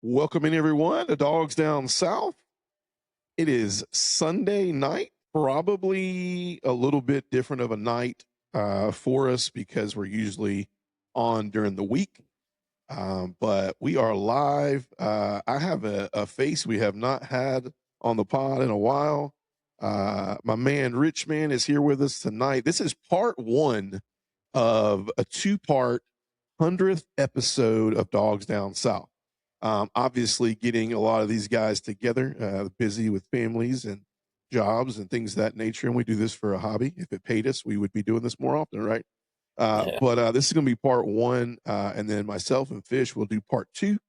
Welcome in, everyone, to Dawgs Down South. It is Sunday night, probably a little bit different of a night for us because we're usually on during the week. But we are live. I have a face we have not had on the pod in a while. My man Richman is here with us tonight. This is part one of a two-part 100th episode of Dawgs Down South. Obviously, getting a lot of these guys together, busy with families and jobs and things of that nature. And we do this for a hobby. If it paid us, we would be doing this more often, right? But this is going to be part one. And then myself and Fish will do part two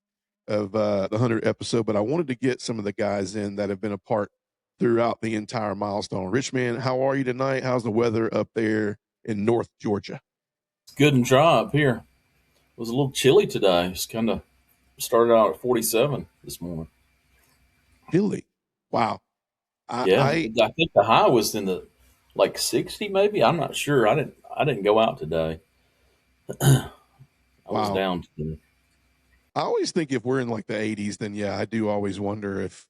of the 100th episode. But I wanted to get some of the guys in that have been a part throughout the entire milestone. Richman, how are you tonight? How's the weather up there in North Georgia? Good and dry up here. It was a little chilly today. It's kind of started out at 47 this morning. Chilly. Wow. I think the high was in the 60 maybe. I'm not sure. I didn't go out today. I was down today. I always think if we're in like the 80s, then yeah, I do always wonder if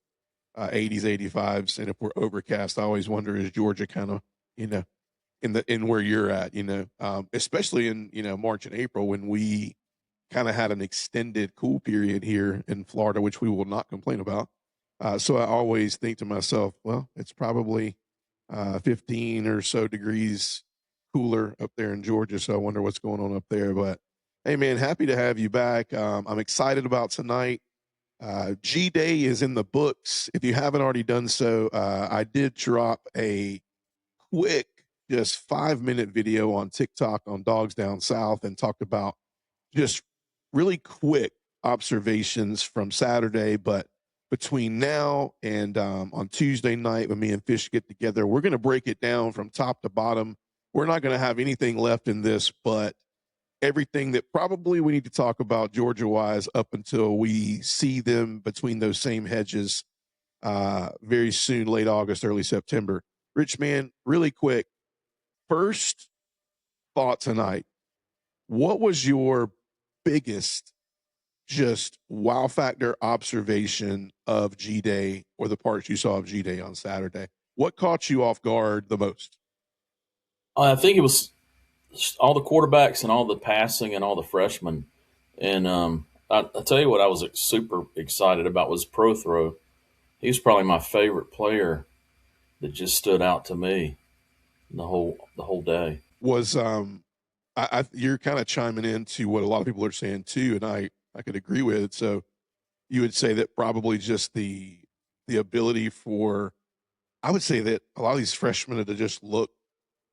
80s, 85s, and if we're overcast, I always wonder is Georgia kind of, in where you're at, especially in, March and April when we kind of had an extended cool period here in Florida, which we will not complain about. So I always think to myself, well, it's probably 15 or so degrees cooler up there in Georgia. So I wonder what's going on up there. But hey, man, happy to have you back. I'm excited about tonight. G-Day is in the books. If you haven't already done so, I did drop a quick, just 5-minute video on TikTok on Dawgs Down South and talked about just really quick observations from Saturday. But between now and on Tuesday night when me and Fish get together, we're going to break it down from top to bottom. We're not going to have anything left in this, but everything that probably we need to talk about Georgia-wise up until we see them between those same hedges very soon, late August, early September. Rich, man, really quick, first thought tonight. What was your biggest just wow factor observation of G-Day or the parts you saw of G-Day on Saturday? What caught you off guard the most? I think it was all the quarterbacks and all the passing and all the freshmen. And I tell you what I was super excited about was Pro Throw. He was probably my favorite player that just stood out to me the whole day. Was you're kind of chiming into what a lot of people are saying too, and I could agree with it. So you would say that probably just the ability for, I would say that a lot of these freshmen to just look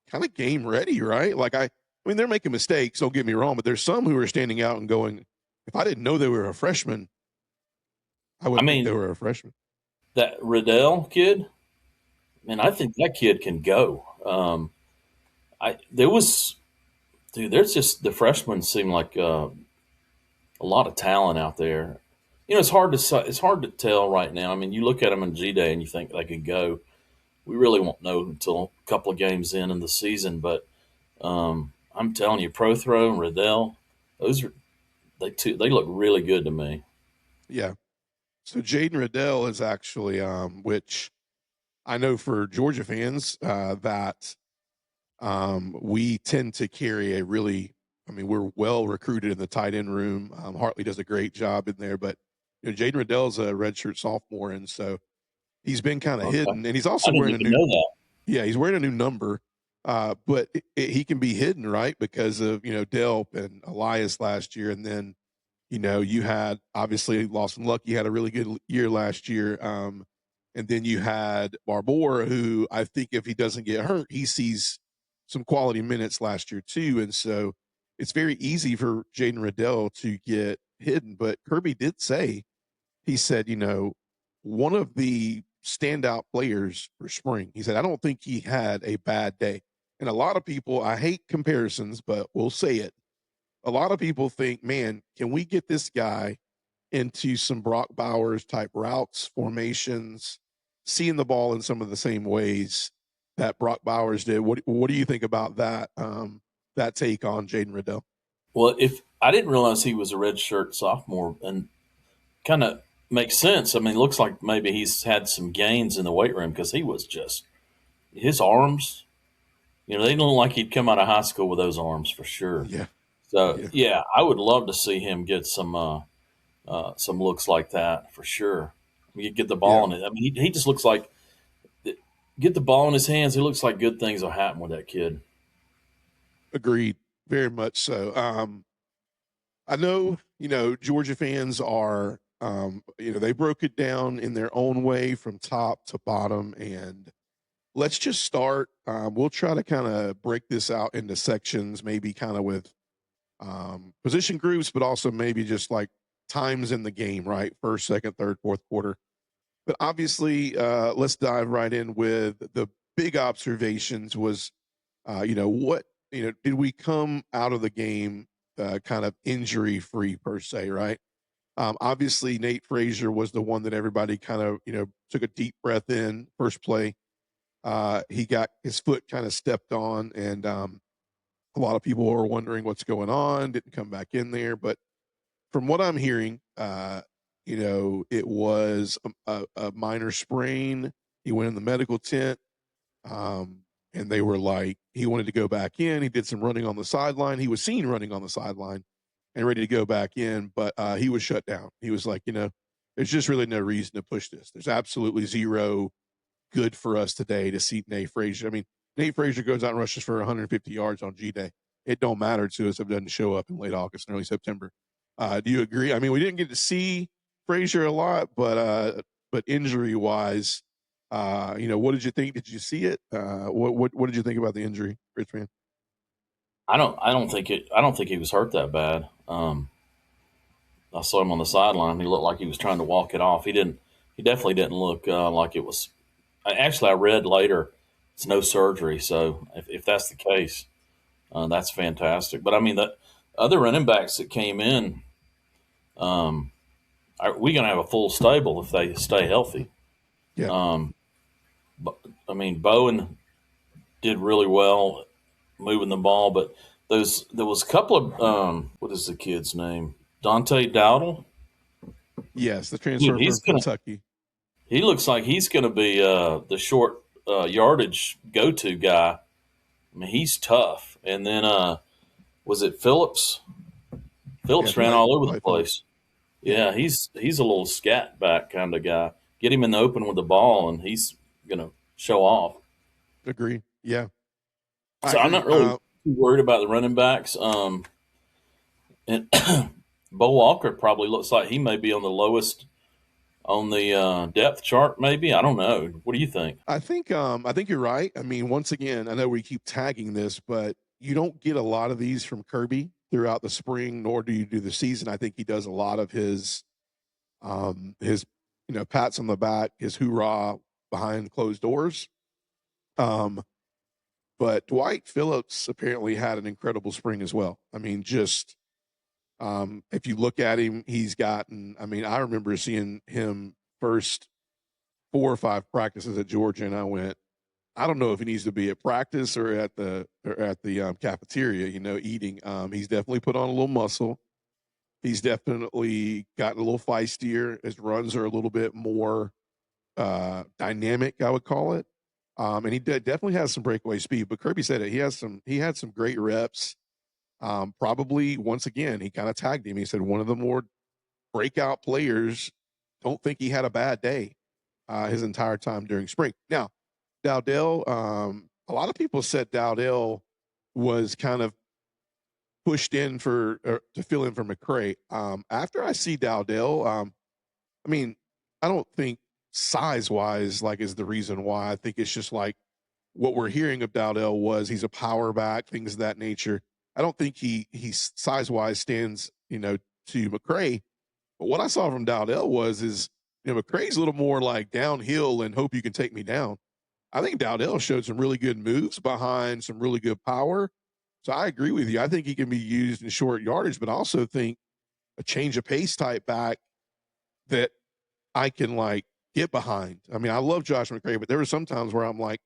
kind of game ready, right? Like I mean, they're making mistakes, don't get me wrong, but there's some who are standing out and going, if I didn't know they were a freshman, I wouldn't think they were a freshman. That Riddell kid, man, I think that kid can go. There's just the freshmen seem like a lot of talent out there. It's hard to tell right now. I mean, you look at them in G-Day and you think they could go. We really won't know until a couple of games in the season. But I'm telling you, Pro Throw and Riddell, they look really good to me. Yeah. So Jaden Riddell is actually, which I know for Georgia fans that we tend to carry a really, we're well recruited in the tight end room. Hartley does a great job in there, but Jaden Riddell's a redshirt sophomore, and so he's been kind of hidden, and he's also wearing a new. Yeah, he's wearing a new number, but he can be hidden, right, because of Delp and Elias last year, and then you had obviously Lawson Lucky had a really good year last year, and then you had Barbour, who I think if he doesn't get hurt, he sees some quality minutes last year too, and so it's very easy for Jaden Riddell to get hidden. But Kirby did say, he said, one of the standout players for spring, he said, I don't think he had a bad day. And a lot of people, I hate comparisons, but we'll say it. A lot of people think, man, can we get this guy into some Brock Bowers type routes, formations, seeing the ball in some of the same ways that Brock Bowers did? What do you think about that that take on Jaden Riddell? Well, if I didn't realize he was a redshirt sophomore, and kind of makes sense. I mean, it looks like maybe he's had some gains in the weight room because he was just his arms. You know, they don't look like he'd come out of high school with those arms for sure. Yeah, So yeah, yeah, I would love to see him get some looks like that for sure. You get the ball yeah. in it. I mean, he just looks like get the ball in his hands. It looks like good things will happen with that kid. Agreed. Very much so. I know, Georgia fans are, they broke it down in their own way from top to bottom. And let's just start. We'll try to kind of break this out into sections, maybe kind of with position groups, but also maybe just like times in the game, right? First, second, third, fourth quarter. But obviously, let's dive right in with the big observations was, what, did we come out of the game kind of injury free per se, right? Obviously, Nate Frazier was the one that everybody kind of, took a deep breath in first play. He got his foot kind of stepped on, and a lot of people were wondering what's going on, didn't come back in there. But from what I'm hearing, it was a minor sprain. He went in the medical tent, and they were like, he wanted to go back in. He did some running on the sideline. He was seen running on the sideline and ready to go back in, but he was shut down. He was like, there's just really no reason to push this. There's absolutely zero good for us today to see Nate Frazier. I mean, Nate Frazier goes out and rushes for 150 yards on G Day. It don't matter to us if it doesn't show up in late August and early September. Do you agree? I mean, we didn't get to see Frazier a lot, but injury wise, what did you think? Did you see it? What did you think about the injury, Richman? I don't think he was hurt that bad. I saw him on the sideline. He looked like he was trying to walk it off. He didn't. He definitely didn't look like it was. Actually, I read later it's no surgery. So if that's the case, that's fantastic. But I mean, the other running backs that came in, we're going to have a full stable if they stay healthy. Yeah. Um, but, I mean, Bowen did really well moving the ball, but there was a couple of what is the kid's name? Dante Dowdle. Yes, the Dude, transfer from Kentucky. he looks like he's gonna be the short yardage go to guy. I mean, he's tough. And then was it Phillips? Phillips ran all over the place. Yeah, he's a little scat back kind of guy. Get him in the open with the ball, and he's gonna show off. Agree. Yeah, I So I'm agree. not really too worried about the running backs. And Bo Walker probably looks like he may be on the lowest on the depth chart. Maybe I don't know. What do you think? I think you're right. I mean, once again, I know we keep tagging this, but you don't get a lot of these from Kirby throughout the spring, nor do you do the season. I think he does a lot of his pats on the back, his hoorah behind closed doors. But Dwight Phillips apparently had an incredible spring as well. I mean, just if you look at him, he's gotten. I mean, I remember seeing him first 4 or 5 practices at Georgia, and I went, I don't know if he needs to be at practice or at the cafeteria, eating. He's definitely put on a little muscle. He's definitely gotten a little feistier. His runs are a little bit more dynamic, I would call it. And he definitely has some breakaway speed. But Kirby said it. He had some great reps. Probably once again, he kind of tagged him. He said one of the more breakout players. Don't think he had a bad day his entire time during spring. Now, Dowdell, a lot of people said Dowdell was kind of pushed in to fill in for McCray. After I see Dowdell, I mean, I don't think size-wise is the reason why. I think it's just like what we're hearing of Dowdell was he's a power back, things of that nature. I don't think he size-wise stands, to McCray. But what I saw from Dowdell is McCray's a little more like downhill and hope you can take me down. I think Dowdell showed some really good moves behind some really good power. So I agree with you. I think he can be used in short yardage, but I also think a change of pace type back that I can get behind. I mean, I love Josh McCray, but there were some times where I'm like,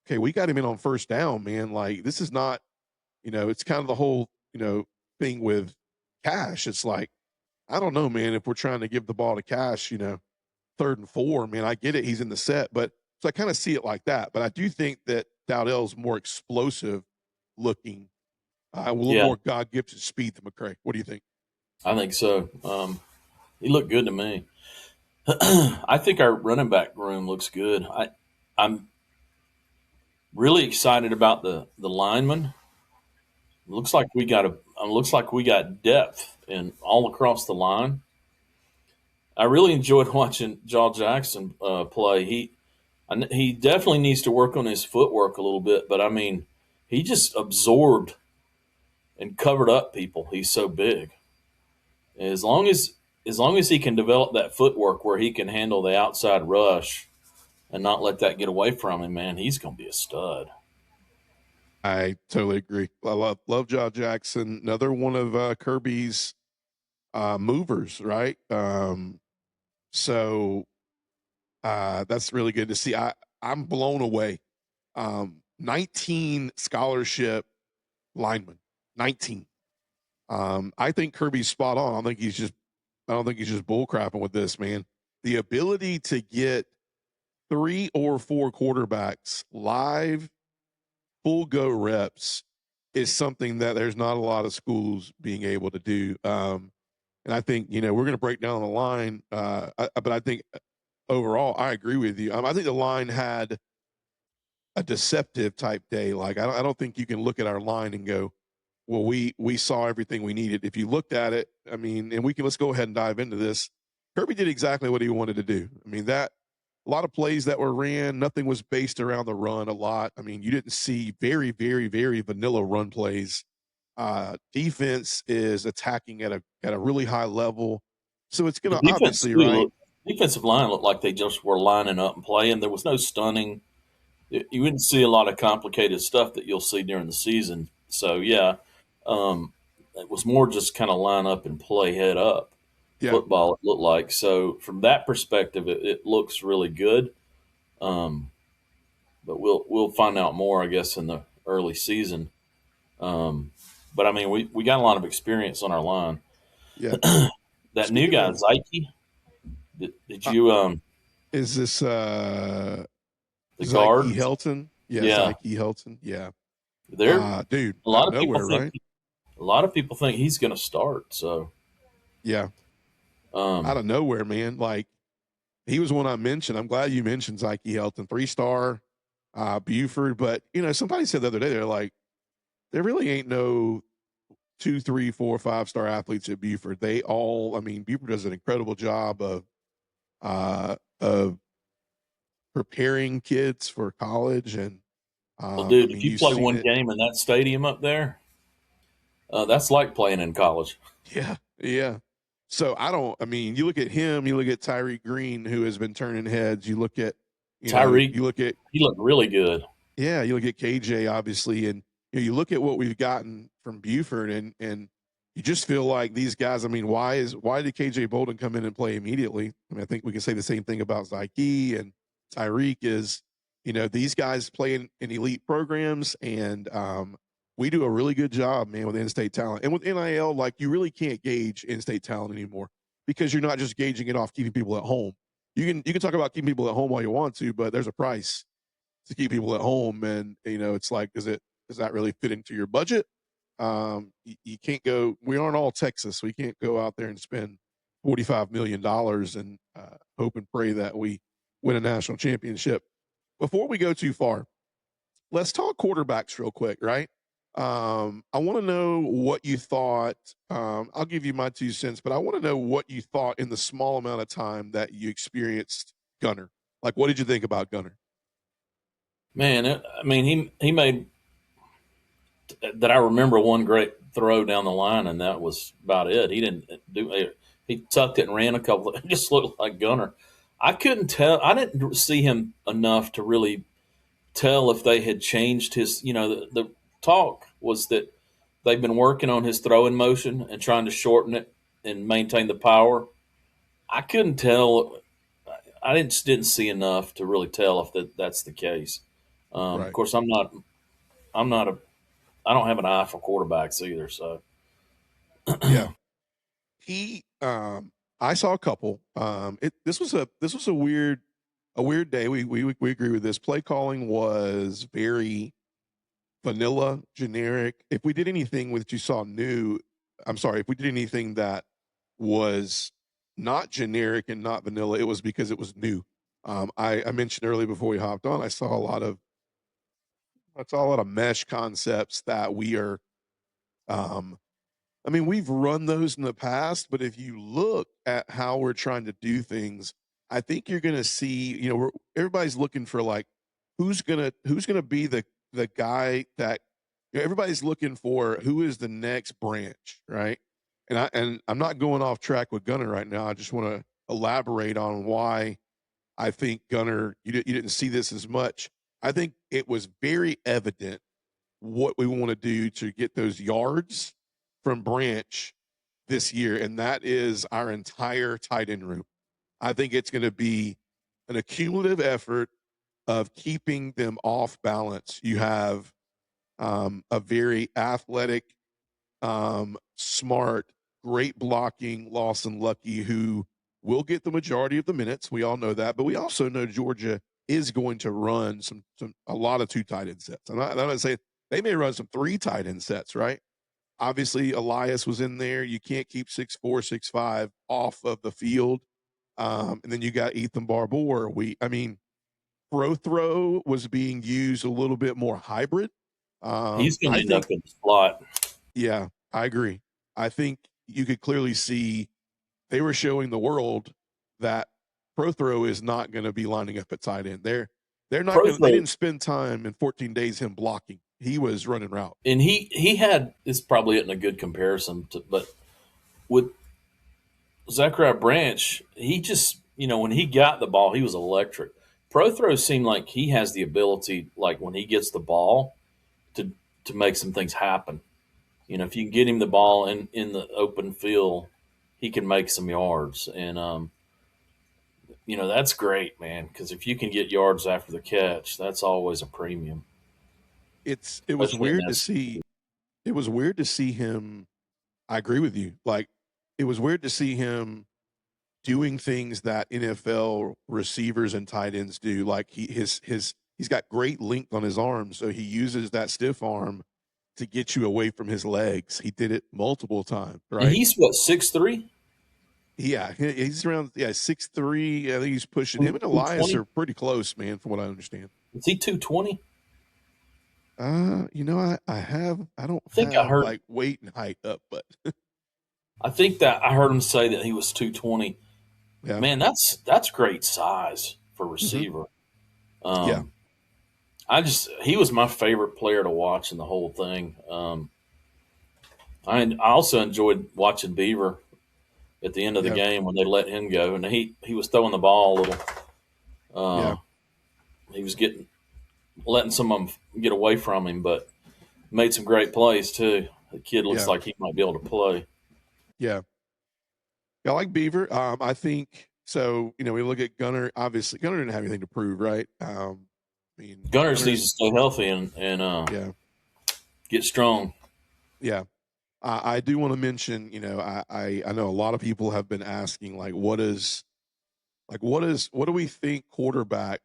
okay, we got him in on first down, man. This is not, it's kind of the whole, thing with Cash. It's like, I don't know, man, if we're trying to give the ball to Cash, 3rd and 4, man, I get it. He's in the set, but so I kind of see it like that. But I do think that Dowdell's more explosive looking, a little Yeah, more God gifted speed than McCray. What do you think? I think so. He looked good to me. I think our running back room looks good. I'm really excited about the linemen. Looks like we got depth in all across the line. I really enjoyed watching Jaw Jackson play. He definitely needs to work on his footwork a little bit, but I mean, he just absorbed and covered up people. He's so big. As long as he can develop that footwork where he can handle the outside rush and not let that get away from him, man, he's going to be a stud. I totally agree. I love Josh Jackson. Another one of Kirby's movers, right? So that's really good to see. I'm blown away. 19 scholarship linemen, 19. I think Kirby's spot on. I don't think he's just bull crapping with this, man. The ability to get 3 or 4 quarterbacks live full go reps is something that there's not a lot of schools being able to do. And I think, we're going to break down the line. But I think overall, I agree with you. I think the line had a deceptive type day. Like, I don't think you can look at our line and go, well, we saw everything we needed. If you looked at it, I mean, and let's go ahead and dive into this. Kirby did exactly what he wanted to do. I mean, a lot of plays that were ran, nothing was based around the run a lot. I mean, you didn't see very, very, very vanilla run plays. Defense is attacking at a really high level. So it's The going to obviously, right? defensive line looked like they just were lining up and playing. There was no stunning. You wouldn't see a lot of complicated stuff that you'll see during the season. So yeah, it was more just kind of line up and play head up Yeah. football. It looked like. So from that perspective, it looks really good. But we'll find out more, I guess, in the early season. But I mean, we got a lot of experience on our line. Yeah. That new Speaking guy, of, Zeike, did uh, you is this the Zyke guard? Helton? Yeah, Yeah, Zyke Helton. Yeah. there. Dude, A out lot of of people nowhere, think right? a lot of people think he's going to start. So Yeah. Out um, of nowhere, man. Like, he was one I mentioned. I'm glad you mentioned Zyke Helton, 3-star, Buford. But, somebody said the other day, they're like, there really ain't no 2, 3, 4, 5-star athletes at Buford. Buford does an incredible job of preparing kids for college. And, well, dude, if you you've play seen one it. game in that stadium up there, that's like playing in college. Yeah. Yeah. So you look at him, you look at Tyree Green, who has been turning heads. You look at, Tyreek, you look at, he looked really good. yeah, you look at KJ, obviously, and you look at what we've gotten from Buford, and you just feel like these guys. I mean, why did KJ Bolden come in and play immediately? I mean, I think we can say the same thing about Zyke and Tyreek. Is these guys play in elite programs, and we do a really good job, man, with in-state talent and with NIL. Like, you really can't gauge in-state talent anymore because you're not just gauging it off keeping people at home. You can talk about keeping people at home all you want to, but there's a price to keep people at home. And, it's like, does that really fit into your budget? You can't go, we aren't all Texas. So we can't go out there and spend $45 million and hope and pray that we win a national championship. Before we go too far, let's talk quarterbacks real quick, right? I want to know what you thought. I'll give you my 2 cents, but I want to know what you thought in the small amount of time that you experienced Gunner. Like, what did you think about Gunner? Man, I mean, he made that I remember one great throw down the line, and that was about it. He didn't do it. He tucked it and ran a couple. It just looked like Gunner. I couldn't tell. I didn't see him enough to really tell if they had changed his. The talk was that they've been working on his throwing motion and trying to shorten it and maintain the power. I couldn't tell. I didn't see enough to really tell if that's the case. Of Right. course, I'm not. I'm not a. I don't have an eye for quarterbacks either. So Yeah. He I saw a couple. This was a weird day. We agree with this. Play calling was very vanilla, generic. If we did anything that you saw new, I'm sorry, if we did anything that was not generic and not vanilla, it was because it was new. I mentioned earlier before we hopped on, I saw a lot of mesh concepts that we are. Um, I mean, we've run those in the past, but if you look at how we're trying to do things, I think you're going to see. Everybody's looking for like who's gonna be the guy that everybody's looking for. Who is the next branch, right? And I'm not going off track with Gunner right now. I just want to elaborate on why I think Gunner, you didn't see this as much. I think it was very evident what we want to do to get those yards from Branch this year, and that is our entire tight end room. I think it's going to be an accumulative effort of keeping them off balance. You have a very athletic, smart, great blocking Lawson Lucky who will get the majority of the minutes. We all know that, but we also know Georgia is going to run a lot of two tight end sets. I'm not saying they may run some three tight end sets, right? Obviously, Elias was in there. You can't keep 6'4", 6'5" off of the field. And then you got Ethan Barbour. Throw was being used a little bit more hybrid. He's going to I end up think, in the slot. yeah, I agree. I think you could clearly see they were showing the world that Throw is not going to be lining up at tight end. They're not going. They didn't spend time in 14 days him blocking. He was running route, and he had, this probably isn't a good comparison, but with Zachariah Branch, he just, when he got the ball, he was electric. Prothro seemed like he has the ability, like when he gets the ball, to make some things happen. If you can get him the ball in the open field, he can make some yards, and that's great, man. Because if you can get yards after the catch, that's always a premium. it was Especially in weird to that. see. It was weird to see him. I agree with you. Like, it was weird to see him doing things that NFL receivers and tight ends do. Like he's got great length on his arm, so he uses that stiff arm to get you away from his legs. He did it multiple times, And right? he's what, 6'3"? Yeah, he's around 6'3". I think he's pushing him and Elias 220? are pretty close, man, from what I understand. Is he 220? I don't I think I have heard. like weight and height up, but I think that I heard him say that he was 220. yeah, Man, that's great size for hmm receiver. yeah, Um, he was my favorite player to watch in the whole thing. I also enjoyed watching Beaver at the end of the yeah, game when they let him go, and he was throwing the ball a little. yeah, Uh, he was letting some of them get away from him, but made some great plays too. The kid looks yeah, like he might be able to play. yeah. I like Beaver. I think so. We look at Gunner. Obviously, Gunner didn't have anything to prove, right? Gunner just needs to Gunner's, stay healthy and yeah, get strong. yeah. I do want to mention. I know a lot of people have been asking, like, what do we think quarterback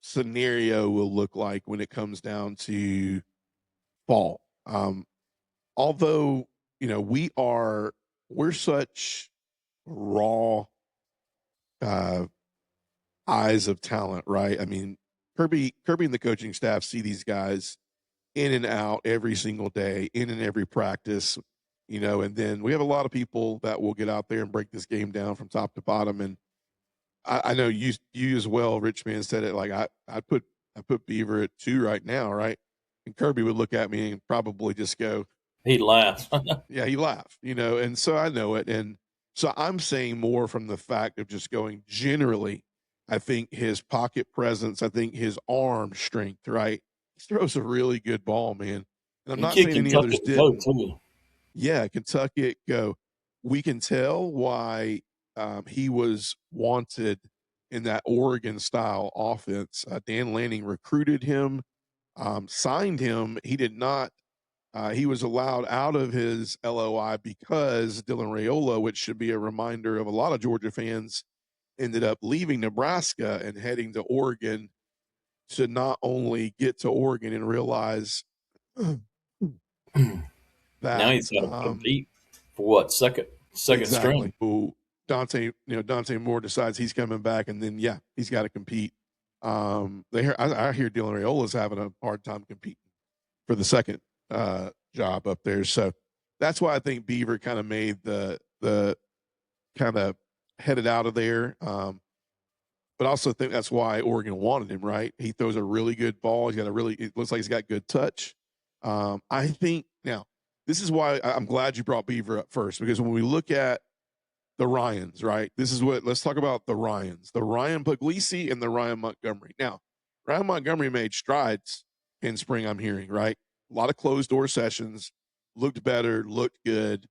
scenario will look like when it comes down to fall? Although we're such raw uh, eyes of talent, right? I mean, Kirby and the coaching staff see these guys in and out every single day, in and every practice, and then we have a lot of people that will get out there and break this game down from top to bottom. And I know you as well, Richman said it like I put Beaver at 2 right now, right? And Kirby would look at me and probably just go, He'd laugh. yeah, he laughed, and so I know it. And so I'm saying more from the fact of just going generally, I think his pocket presence, I think his arm strength, right? He throws a really good ball, man. And I'm He not kid saying can any tuck others it and go didn't. too. Yeah, Kentucky go. We can tell why he was wanted in that Oregon style offense. Dan Lanning recruited him, signed him. He did not He was allowed out of his LOI because Dylan Raiola, which should be a reminder of a lot of Georgia fans, ended up leaving Nebraska and heading to Oregon to not only get to Oregon and realize Now that he's got to compete for what, second exactly. string? Dante Moore decides he's coming back, and then he's got to compete. I hear Dylan Raiola's having a hard time competing for the second job up there, so that's why I think Beaver kind of made the kind of headed out of there. But I also think that's why Oregon wanted him. Right, he throws a really good ball. It looks like he's got good touch. I think now this is why I'm glad you brought Beaver up first, because when we look at the Ryans, right, let's talk about the Ryans, the Ryan Puglisi and the Ryan Montgomery. Now, Ryan Montgomery made strides in spring, I'm hearing, right? A lot of closed door sessions, looked better, looked good.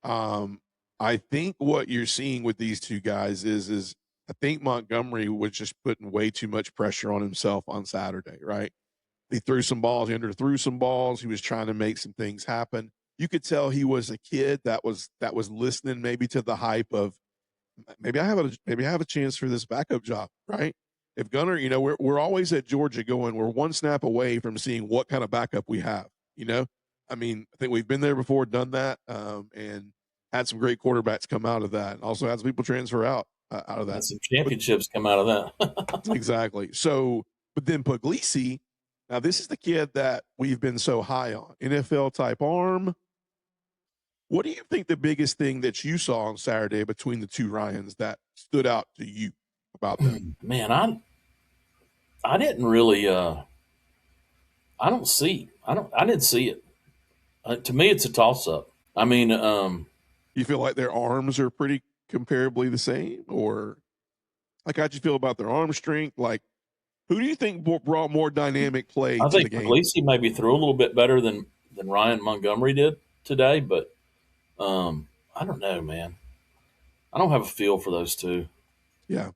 I think what you're seeing with these two guys is I think Montgomery was just putting way too much pressure on himself on Saturday, right? He threw some balls, he underthrew some balls. He was trying to make some things happen. You could tell he was a kid that was listening maybe to the hype of maybe I have a chance for this backup job, right? If Gunner, we're always at Georgia going, we're one snap away from seeing what kind of backup we have. I mean, I think we've been there before, done that, and had some great quarterbacks come out of that, and also had some people transfer out of that. And some championships come out of that. Exactly. So, but then Puglisi, now this is the kid that we've been so high on, NFL type arm. What do you think the biggest thing that you saw on Saturday between the two Ryans that stood out to you about them? Man, I didn't really I didn't see it. To me, it's a toss up. I mean, you feel like their arms are pretty comparably the same, or like how'd you feel about their arm strength? Like, who do you think brought more dynamic play I to the think game? Puglisi maybe threw a little bit better than Ryan Montgomery did today, but I don't know, man. I don't have a feel for those two. Yeah.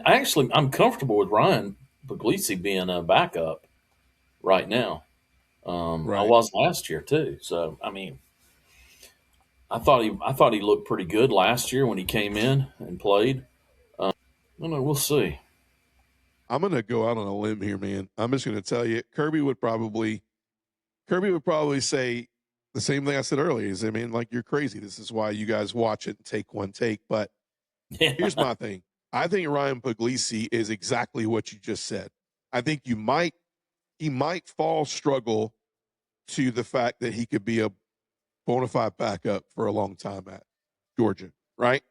I'm comfortable with Ryan Puglisi being a backup right now. Right. I was last year too. So I mean, I thought he looked pretty good last year when he came in and played. I don't know. We'll see. I'm going to go out on a limb here, man. I'm just going to tell you, Kirby would probably say the same thing I said earlier. Is, I mean, like, you're crazy. This is why you guys watch it and take one take. But here's my thing. I think Ryan Puglisi is exactly what you just said. I think he might struggle to the fact that he could be a bona fide backup for a long time at Georgia, right?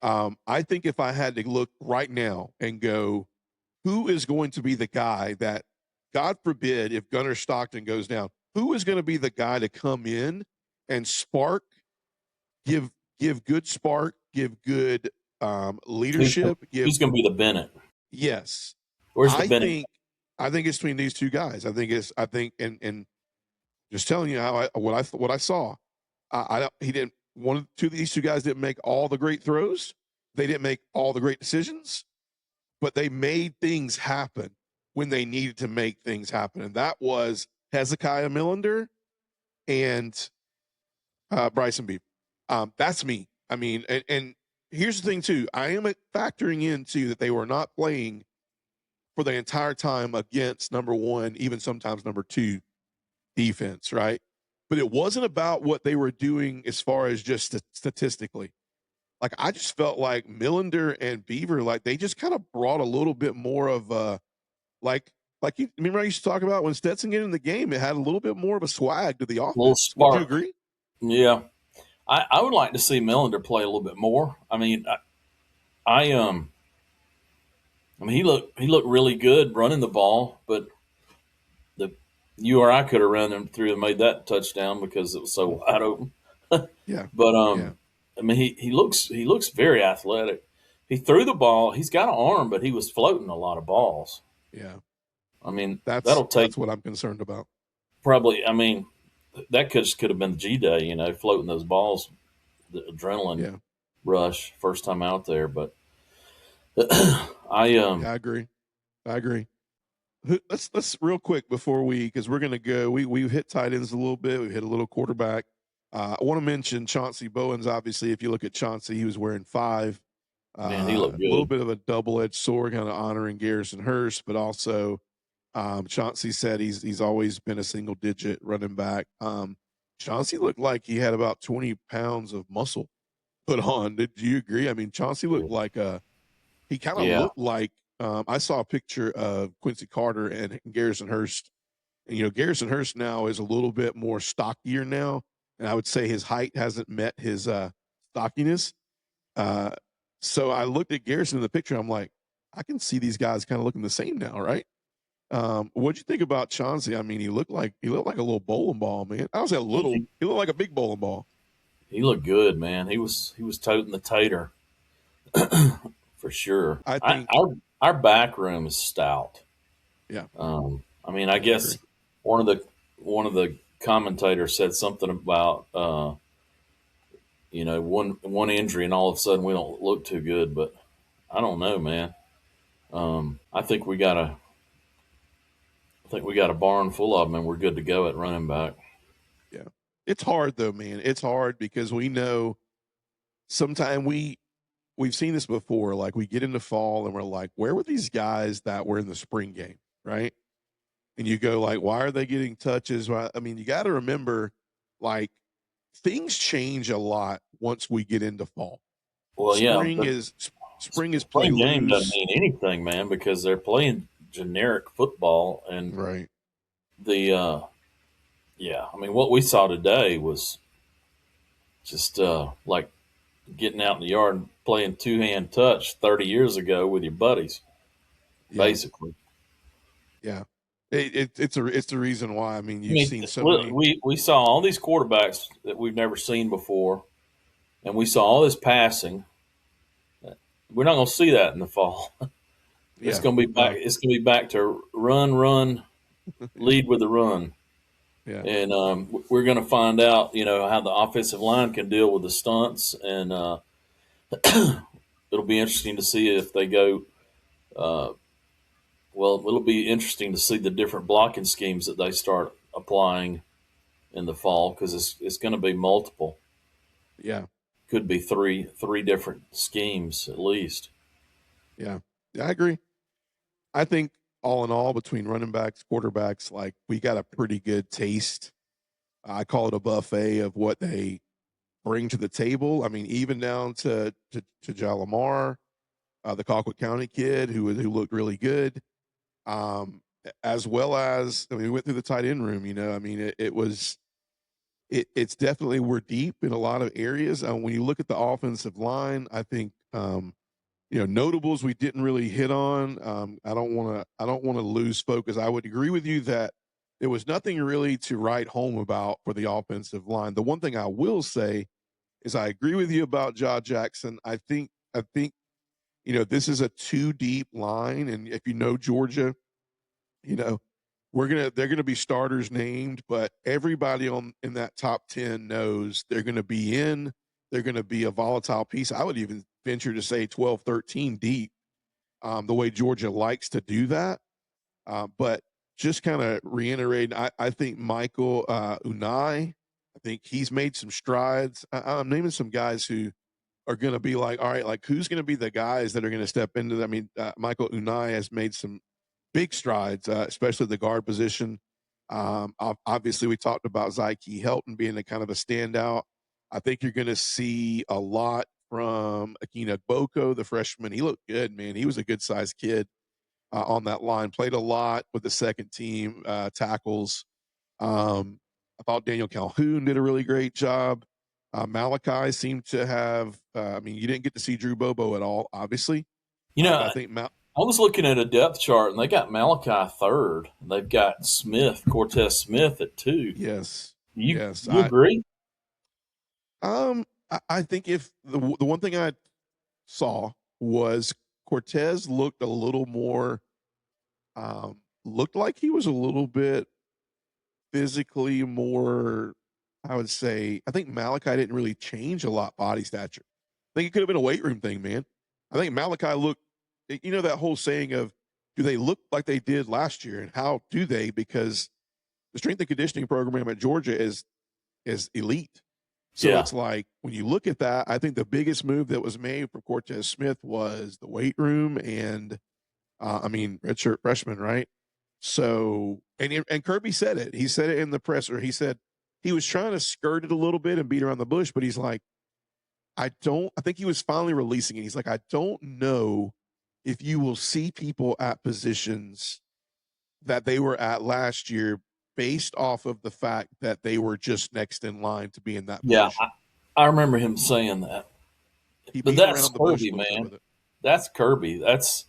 I think if I had to look right now and go, who is going to be the guy that, God forbid, if Gunner Stockton goes down, who is going to be the guy to come in and spark, give good spark, give good leadership? Who's going to be the Bennett? Yes. Where's the Bennett? I think it's between these two guys. I think and just telling you what I saw. These two guys didn't make all the great throws. They didn't make all the great decisions, but they made things happen when they needed to make things happen. And that was Hezekiah Millender and Bryson Beaver. That's me. I mean, and here's the thing too. I am factoring into that they were not playing for the entire time against number one, even sometimes number two defense, right? But it wasn't about what they were doing as far as just statistically. Like, I just felt like Millender and Beaver, like, they just kind of brought a little bit more of like you remember I used to talk about when Stetson get in the game, it had a little bit more of a swag to the offense. Would you agree? Yeah. I would like to see Millender play a little bit more. I mean, he looked really good running the ball, but you or I could have run him through and made that touchdown because it was so wide open. Yeah. But yeah. I mean, he looks very athletic. He threw the ball. He's got an arm, but he was floating a lot of balls. Yeah. I mean, that's what I'm concerned about. Probably. I mean, that could have been the G-Day, floating those balls, the adrenaline rush first time out there. But I agree. let's real quick before because we're gonna go. We've hit tight ends a little bit. We've hit a little quarterback. I want to mention Chauncey Bowens. Obviously, if you look at Chauncey, he was wearing 5. Man, he A looked little good. bit of a double-edged sword, kind of honoring Garrison Hurst, but also Chauncey said he's always been a single-digit running back. Chauncey looked like he had about 20 pounds of muscle put on. Did you agree? I mean, Chauncey looked like he kind of Yeah. looked like I saw a picture of Quincy Carter and Garrison Hurst. And, Garrison Hurst now is a little bit more stockier now, and I would say his height hasn't met his stockiness. Uh, so I looked at Garrison in the picture. I'm like, I can see these guys kind of looking the same now, right? What'd you think about Chauncey? I mean, he looked like a little bowling ball, man. I don't say a little. He looked like a big bowling ball. He looked good, man. He was toting the tater for sure. I think, Our back room is stout. yeah, I mean, I I agree. guess one of the commentators said something about one injury and all of a sudden we don't look too good, but I don't know, man. I think we got a barn full of them, and we're good to go at running back. Yeah, it's hard though, man. It's hard because we know sometimes we've seen this before. Like we get into fall and we're like, where were these guys that were in the spring game, right? And you go like, why are they getting touches? I mean, you got to remember, like things change a lot once we get into fall. Well, yeah, Spring the is play spring game doesn't loose, mean anything, man, because they're playing generic football, and right? the yeah, I mean, what we saw today was just like getting out in the yard and playing 2-hand touch 30 years ago with your buddies, Yeah, basically. yeah. It's the reason why. I mean, I you've mean, seen so look, many. we saw all these quarterbacks that we've never seen before, and we saw all this passing. We're not going to see that in the fall. It's Yeah, going to be back. It's going to be back to run, lead with the run, yeah, and we're going to find out, how the offensive line can deal with the stunts, and it'll be interesting to see if they go. Uh, well, it'll be interesting to see the different blocking schemes that they start applying in the fall because it's going to be multiple. yeah, Could be three different schemes at least. yeah. I agree. I think all in all, between running backs, quarterbacks, like we got a pretty good taste. I call it a buffet of what they bring to the table. I mean, even down to Jalamar, the Colquitt County kid who looked really good, as well as I mean, we went through the tight end room. I mean, it's definitely we're deep in a lot of areas. When you look at the offensive line, I think notables we didn't really hit on. I don't want to lose focus. I would agree with you that there was nothing really to write home about for the offensive line. The one thing I will say is I agree with you about Jaw Jackson. I think this is a too deep line, and if you know Georgia, you know they're gonna be starters named, but everybody on in that top 10 knows they're gonna be in. They're gonna be a volatile piece. I would even venture to say 12, 13 deep, the way Georgia likes to do that. But just kind of reiterate, I think Michael Unai, I think he's made some strides. I'm naming some guys who are going to be like, all right, like who's going to be the guys that are going to step into that? I mean, Michael Unai has made some big strides, especially the guard position. Obviously, we talked about Zyke Helton being a kind of a standout. I think you're going to see a lot from Akina Boko, the freshman. He looked good, man. He was a good sized kid on that line. Played a lot with the second team tackles. I thought Daniel Calhoun did a really great job. Malachi seemed to have. I mean, you didn't get to see Drew Bobo at all, obviously, You know, but I I think was looking at a depth chart, and they got Malachi third. They've got Cortez Smith at 2. yes, You yes. you agree? I think if the one thing I saw was Cortez looked a little more, looked like he was a little bit physically more, I would say. I think Malachi didn't really change a lot body stature. I think it could have been a weight room thing, man. I think Malachi looked, that whole saying of do they look like they did last year, and how do they? Because the strength and conditioning program at Georgia is elite. So Yeah. it's like when you look at that, I think the biggest move that was made for Cortez Smith was the weight room and redshirt freshman, right? So and Kirby said it. He said it in the presser. He said he was trying to skirt it a little bit and beat around the bush, but he's like, I think he was finally releasing it. He's like, I don't know if you will see people at positions that they were at last year based off of the fact that they were just next in line to be in that Yeah. position. I remember him saying that. He But beat that's around the bush Kirby, a little bit man. with it. That's Kirby. That's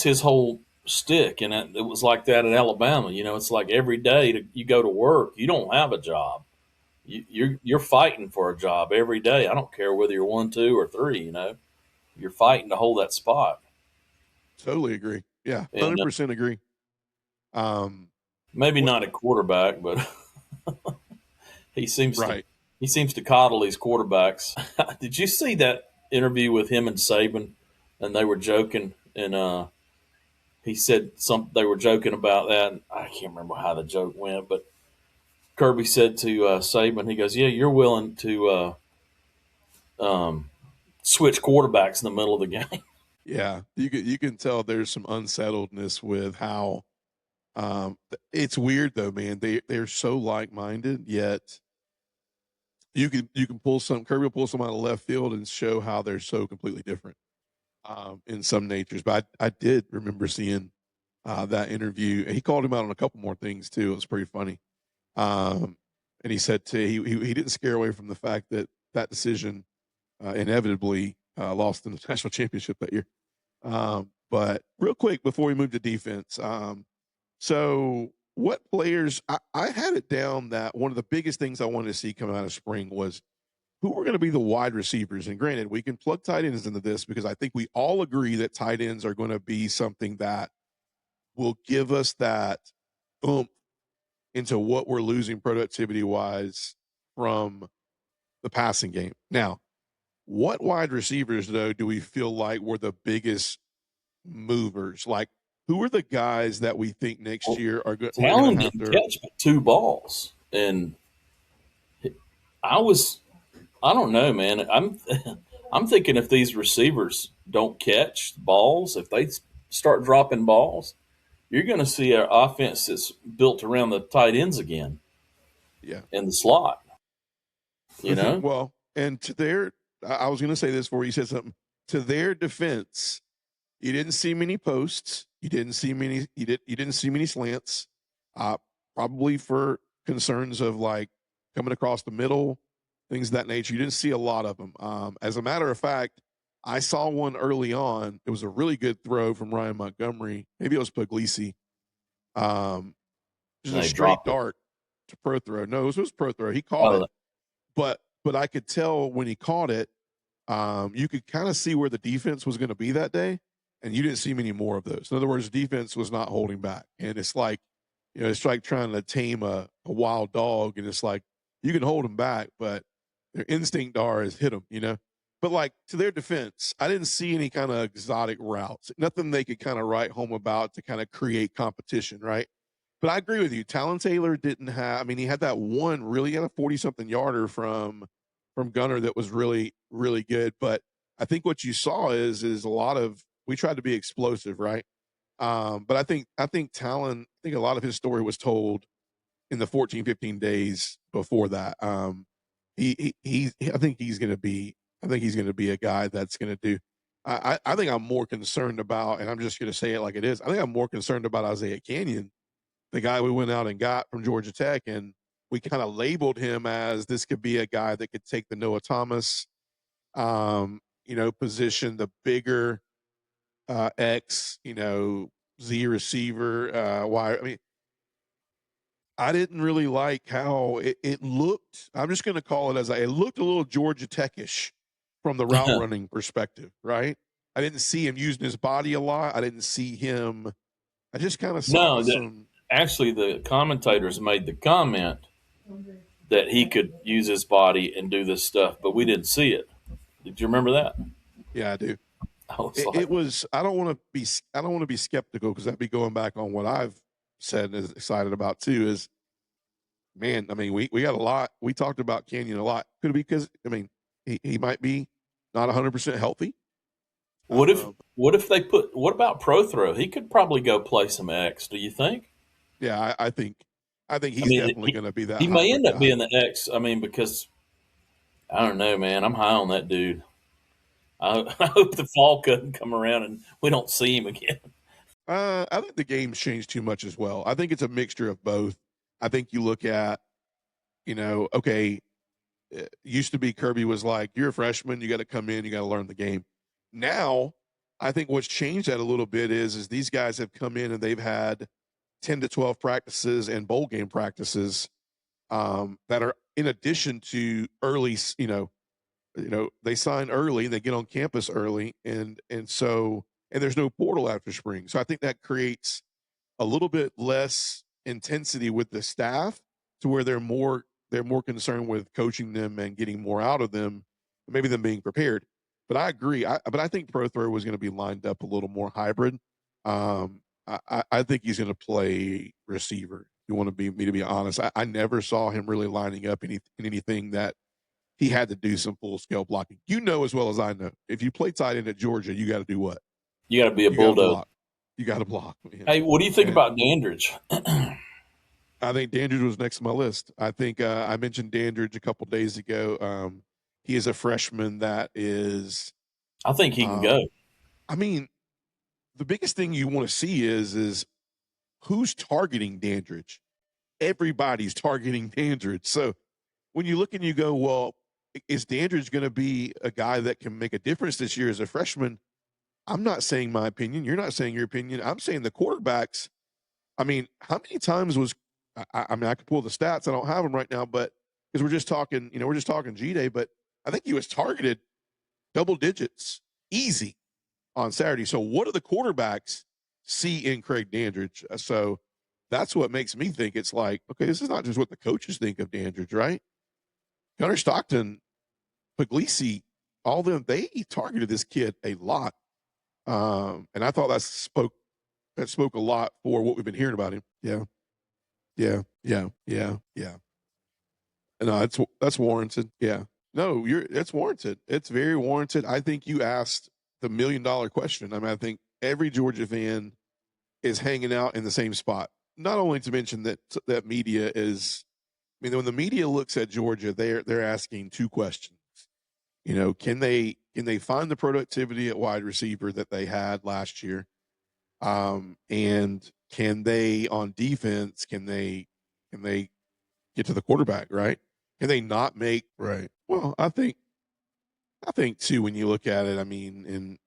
his whole stick. And it was like that in Alabama. It's like every day you go to work, you don't have a job. You're fighting for a job every day. I don't care whether you're 1, 2, or 3. You're fighting to hold that spot. Totally agree. Yeah, And 100% agree. maybe not a quarterback, but he seems right. to coddle these quarterbacks. Did you see that interview with him and Saban? And they were joking, and he said they were joking about that. And I can't remember how the joke went, but Kirby said to Saban, he goes, "Yeah, you're willing to switch quarterbacks in the middle of the game." Yeah, you can tell there's some unsettledness with how it's weird though, man. They're so like minded, yet you can pull some Kirby will pull some out of left field and show how they're so completely different in some natures. But I did remember seeing that interview. He called him out on a couple more things too. It was pretty funny. And he said he didn't scare away from the fact that decision inevitably lost in the national championship that year. But real quick before we move to defense, so what players I had it down that one of the biggest things I wanted to see come out of spring was who were going to be the wide receivers. And granted, we can plug tight ends into this because I think we all agree that tight ends are going to be something that will give us that oomph into what we're losing productivity wise from the passing game. Now, what wide receivers, though, do we feel like were the biggest movers? Like, who are the guys that we think next year are good? Talon didn't catch but 2 balls, and I don't know, man. I'm thinking if these receivers don't catch balls, if they start dropping balls, you're going to see our offense that's built around the tight ends again. Yeah, in the slot. Well, and I was going to say this before you said something. To their defense, you didn't see many posts. You didn't see many. You didn't see many slants. Probably for concerns of like coming across the middle, things of that nature. You didn't see a lot of them. As a matter of fact, I saw one early on. It was a really good throw from Ryan Montgomery. Maybe it was Puglisi. Just a straight dart to Prothrow. No, it was Prothrow. He caught it, but I could tell when he caught it, you could kind of see where the defense was going to be that day, and you didn't see many more of those. In other words, defense was not holding back, and it's like, it's like trying to tame a wild dog, and it's like you can hold them back, but their instinct is hit them, But like to their defense, I didn't see any kind of exotic routes, nothing they could kind of write home about to kind of create competition, right? But I agree with you. Talon Taylor didn't have. I mean, he had that one really had a 40-something yarder from Gunner that was really, really good. But I think what you saw is a lot of we tried to be explosive, right? But I think Talon. I think a lot of his story was told in the 14, 15 days before that. I think he's going to be. I think he's going to be a guy that's going to do. I think I'm more concerned about, and I'm just going to say it like it is. I think I'm more concerned about Isaiah Canyon, the guy we went out and got from Georgia Tech, and we kind of labeled him as this could be a guy that could take the Noah Thomas, position, the bigger X, Z receiver. Why? I mean, I didn't really like how it looked. I'm just going to call it it looked a little Georgia Tech-ish from the route running perspective, right? I didn't see him using his body a lot. I didn't see him. I just kind of saw some. Actually, the commentators made the comment that he could use his body and do this stuff, but we didn't see it. Did you remember that? Yeah, I do. I was It like, was. I don't want to be skeptical because that'd be going back on what I've said and is excited about too. Is man, I mean, we got a lot. We talked about Canyon a lot. Could it be because I mean, he might be not 100% healthy. Um, what about Prothrow? He could probably go play some X. Do you think? yeah, I think I he's mean, definitely going to be that he may hybrid end up guy. being the X. I mean, because I don't know, man. I'm high on that dude. I hope the fall couldn't come around and we don't see him again. I think the game's changed too much as well. I think it's a mixture of both. I think you look at, okay, used to be Kirby was like, you're a freshman, you got to come in, you got to learn the game. Now, I think what's changed that a little bit is these guys have come in and they've had 10 to 12 practices and bowl game practices that are in addition to early, they sign early and they get on campus early, and there's no portal after spring. So I think that creates a little bit less intensity with the staff to where they're more concerned with coaching them and getting more out of them, maybe them being prepared. But I agree. But I think Prothrow was going to be lined up a little more hybrid. I think he's going to play receiver. If you want to be honest, I never saw him really lining up in anything that he had to do some full scale blocking. You know as well as I know, if you play tight end at Georgia, you got to do what? You got to be a You got to bulldog. block. You got to block, man. Hey, what do you think And about Dandridge? I think Dandridge was next on my list. I think I mentioned Dandridge a couple days ago. He is a freshman that is. I think he can Um, go. I mean, the biggest thing you want to see is who's targeting Dandridge. Everybody's targeting Dandridge. So when you look and you go, well, is Dandridge going to be a guy that can make a difference this year as a freshman? I'm not saying my opinion. You're not saying your opinion. I'm saying the quarterbacks. I mean, how many times was I mean, I could pull the stats. I don't have them right now, but because we're just talking G Day, but I think he was targeted double digits easy on Saturday. So what do the quarterbacks see in Craig Dandridge? So that's what makes me think it's like, okay, this is not just what the coaches think of Dandridge, right? Gunnar Stockton, Puglisi, all of them, they targeted this kid a lot. And I thought that spoke a lot for what we've been hearing about him. Yeah. Yeah. Yeah. Yeah. Yeah. No, that's warranted. Yeah. No, it's warranted. It's very warranted. I think you asked the $1 million question. I mean, I think every Georgia fan is hanging out in the same spot. Not only to mention that media is, I mean, when the media looks at Georgia, they're asking two questions. Can they find the productivity at wide receiver that they had last year? And can they on defense? Can they get to the quarterback? Right? Can they not make right? Well, I think too. When you look at it, I mean, and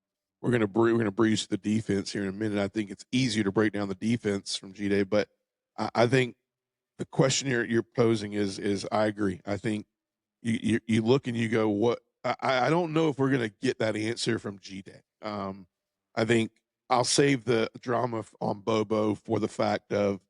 we're gonna breeze to the defense here in a minute. I think it's easier to break down the defense from G Day, but I think the question you're posing is I agree. I think you look and you go, what? I don't know if we're gonna get that answer from G Day. I think I'll save the drama on Bobo for the fact of,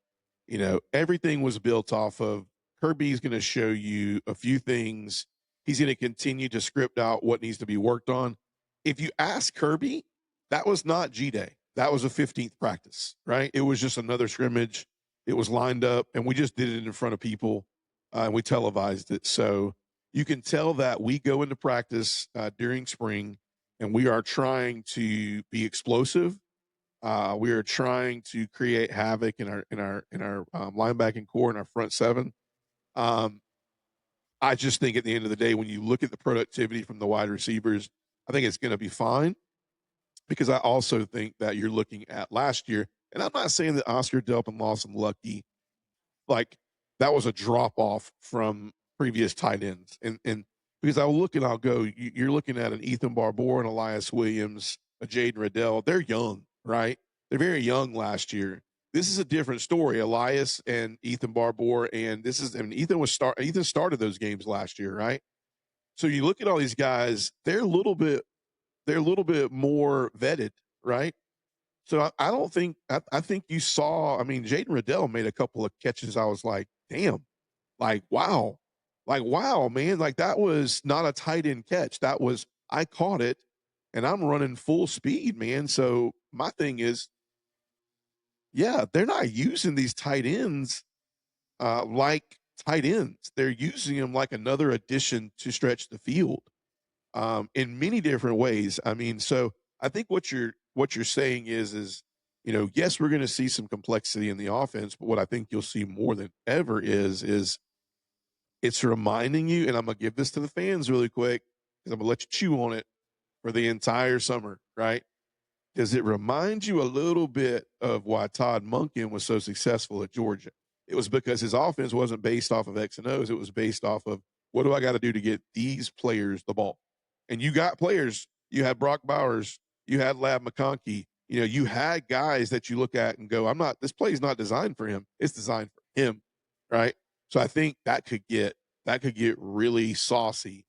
everything was built off of Kirby's going to show you a few things. He's going to continue to script out what needs to be worked on. If you ask Kirby, that was not G Day. That was a 15th practice, right? It was just another scrimmage. It was lined up, and we just did it in front of people, and we televised it. So you can tell that we go into practice during spring, and we are trying to be explosive. We are trying to create havoc in our linebacking core and our front seven. Um, I just think at the end of the day, when you look at the productivity from the wide receivers, I think it's going to be fine, because I also think that you're looking at last year, and I'm not saying that Oscar Delp and Lawson Lucky, like, that was a drop off from previous tight ends, and because I'll look and I'll go, you're looking at an Ethan Barbour and Elias Williams, a Jaden Riddell. They're young, right? They're very young last year. This is a different story. Elias and Ethan Barbour, and Ethan started those games last year, right? So you look at all these guys, they're a little bit more vetted, right? So I don't think I think you saw. I mean, Jaden Riddell made a couple of catches. I was like, damn, like wow, man, like that was not a tight end catch. That was, I caught it, and I'm running full speed, man. So my thing is, yeah, they're not using these tight ends like tight ends. They're using them like another addition to stretch the field in many different ways. I mean, so I think what you're saying is yes, we're going to see some complexity in the offense, but what I think you'll see more than ever is it's reminding you, and I'm gonna give this to the fans really quick because I'm gonna let you chew on it for the entire summer, right? Does it remind you a little bit of why Todd Monken was so successful at Georgia? It was because his offense wasn't based off of X and O's. It was based off of what do I got to do to get these players the ball? And you got players. You had Brock Bowers. You had Lab McConkey. You had guys that you look at and go, this play is not designed for him. It's designed for him, right? So I think that could get really saucy